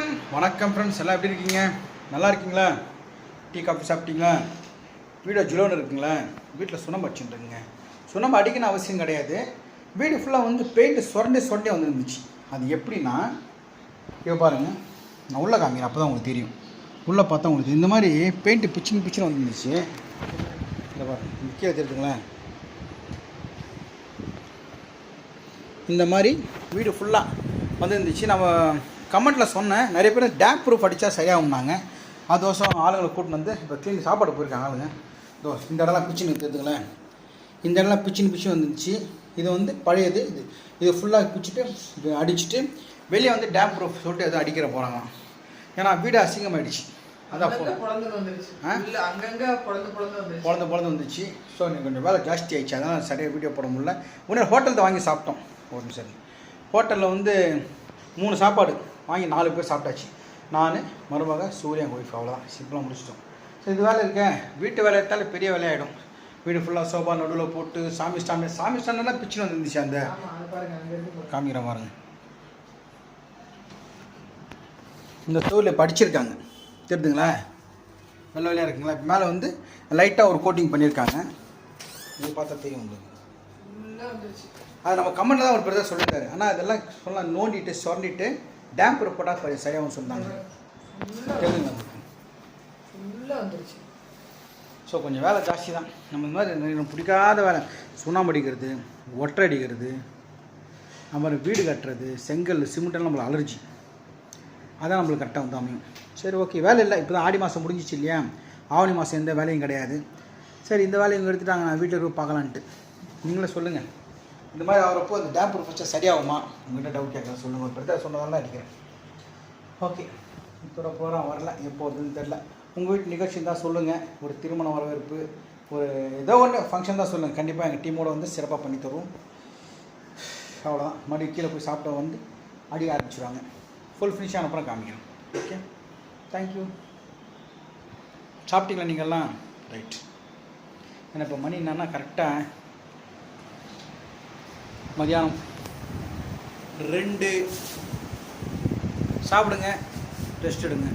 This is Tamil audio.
வணக்கம் ஃப்ரெண்ட்ஸ், எல்லாம் எப்படி இருக்கீங்க? நல்லா இருக்கீங்களா? டீ காஃபி சாப்பிட்டீங்களா? வீடு ஜிலோன்னு இருக்குங்களா? வீட்டில் சுண்ணாம்பு அடிச்சுட்டுருக்குங்க. சுண்ணாம்பு அடிக்கணும் அவசியம் கிடையாது. வீடு ஃபுல்லாக வந்து பெயிண்ட் சொரண்டே வந்துருந்துச்சு. அது எப்படின்னா, இப்போ பாருங்கள், நான் உள்ளே காமிக்கிறேன், அப்போ தான் உங்களுக்கு தெரியும். உள்ளே பார்த்தா உங்களுக்கு இந்த மாதிரி பெயிண்ட்டு பிச்சுன்னு வந்துருந்துச்சு. இதை பாருங்கள், முக்கிய தெரியுதுங்களேன். இந்த மாதிரி வீடு ஃபுல்லாக வந்துருந்துச்சு. நம்ம கமெண்ட்டில் சொன்னேன், நிறைய பேர் டேப் ப்ரூஃப் அடித்தா சரியாகும்னாங்க. அதுவசம் ஆளுங்களை கூட்டின்னு வந்து இப்போ க்ளீன் சாப்பாடு போயிருக்காங்க ஆளுங்க. இந்த இடம்லாம் பிச்சுன்னு இருக்குதுங்களேன். இந்த இடம்லாம் பிச்சு வந்துருந்துச்சு. இது வந்து பழையது. இது ஃபுல்லாக பிச்சுட்டு இது அடிச்சுட்டு வெளியே வந்து டேப் ப்ரூஃப் சொல்லிட்டு எதுவும் அடிக்கிற போகிறாங்க. ஏன்னா வீடு அசிங்கமாகிடுச்சு. அதான் பொழந்து வந்துச்சு. ஸோ எனக்கு கொஞ்சம் வேலை ஜாஸ்தி ஆகிடுச்சு. அதனால் சரியாக வீடியோ போட முடியல. உடனே ஹோட்டலில் வாங்கி சாப்பிட்டோம். ஒரு சரி, ஹோட்டலில் வந்து 3 சாப்பாடு வாங்கி 4 பேர் சாப்பிட்டாச்சு. நான், மருமக, சூரியன், ஒய்ஃப், அவ்வளோதான். சிம்பிளாக முடிச்சிட்டோம். ஸோ இது வேலை இருக்கேன். வீட்டு வேலை எடுத்தாலே பெரிய வேலையாகிடும். வீடு ஃபுல்லாக சோபா நடுவில் போட்டு சாமி ஸ்டாண்டெல்லாம் பிச்சுன்னு வந்துருந்துச்சு. அந்த காமிக்கிற பாருங்க, இந்த தோலில் படிச்சிருக்காங்க தெரியுதுங்களா? வெள்ளை வெள்ளையாக இருக்குங்களா? இப்போ மேலே வந்து லைட்டாக ஒரு கோட்டிங் பண்ணியிருக்காங்க. இது பார்த்தா தெரியும் உங்களுக்கு. அது நம்ம கமெண்ட்டில் தான் ஒரு பேர் தான் சொல்லியிருக்காரு. ஆனால் அதெல்லாம் சொல்லலாம், நோண்டிட்டு சொரண்டிட்டு டேம்ப் போட்டால் சரியாகவும் சொன்னாங்க. தெரியுங்க வந்துருச்சு. ஸோ கொஞ்சம் வேலை ஜாஸ்தி தான். நம்ம இந்த மாதிரி பிடிக்காத வேலை, சுண்ணாம்பு அடிக்கிறது, ஒற்றை அடிக்கிறது, நம்ம வீடு கட்டுறது, செங்கல், சிமெண்ட்டெல்லாம் நம்மளுக்கு அலர்ஜி. அதான் நம்மளுக்கு கரெக்டாக வந்து அமையும். சரி, ஓகே, வேலை இல்லை. இப்போ தான் ஆடி மாதம் முடிஞ்சிச்சு இல்லையா? ஆவணி மாதம் எந்த வேலையும் கிடையாது. சரி, இந்த வேலையை இங்கே எடுத்துட்டாங்க, நான் வீட்டில் இருக்க பார்க்கலான்ட்டு. நீங்களே சொல்லுங்கள், இந்த மாதிரி ஆகிறப்போ அந்த டேம்ப் ப்ரூஃப் வச்சா சரியாகுமா? உங்கள்கிட்ட டவுட் கேட்குறேன், சொல்லுங்கள். பெருசாக சொன்னதெல்லாம் அடிக்கிறேன். ஓகே, இதோட ப்ரோக்ராம் வரல, எப்போ வருதுன்னு தெரில. உங்கள் வீட்டு நிகழ்ச்சி தான் சொல்லுங்கள். ஒரு திருமண வரவேற்பு, ஒரு ஏதோ ஒன்று ஃபங்க்ஷன் தான் சொல்லுங்கள். கண்டிப்பாக எங்கள் டீமோடு வந்து சிறப்பாக பண்ணி தருவோம். அவ்வளோதான். மறுபடியும் கீழே போய் சாப்பிட்ட வந்து அடிக்க ஆரம்பிச்சுருவாங்க. ஃபுல் ஃபினிஷாக அனுப்புகிறேன், காமிக்கிறேன். Okay, thank you. சாப்பிட்டீங்களா நீங்கள்லாம்? ரைட். ஏன்னா இப்போ மணி என்னன்னா கரெக்டாக மதியானம் 2. சாப்பிடுங்க, ரெஸ்ட் எடுங்க.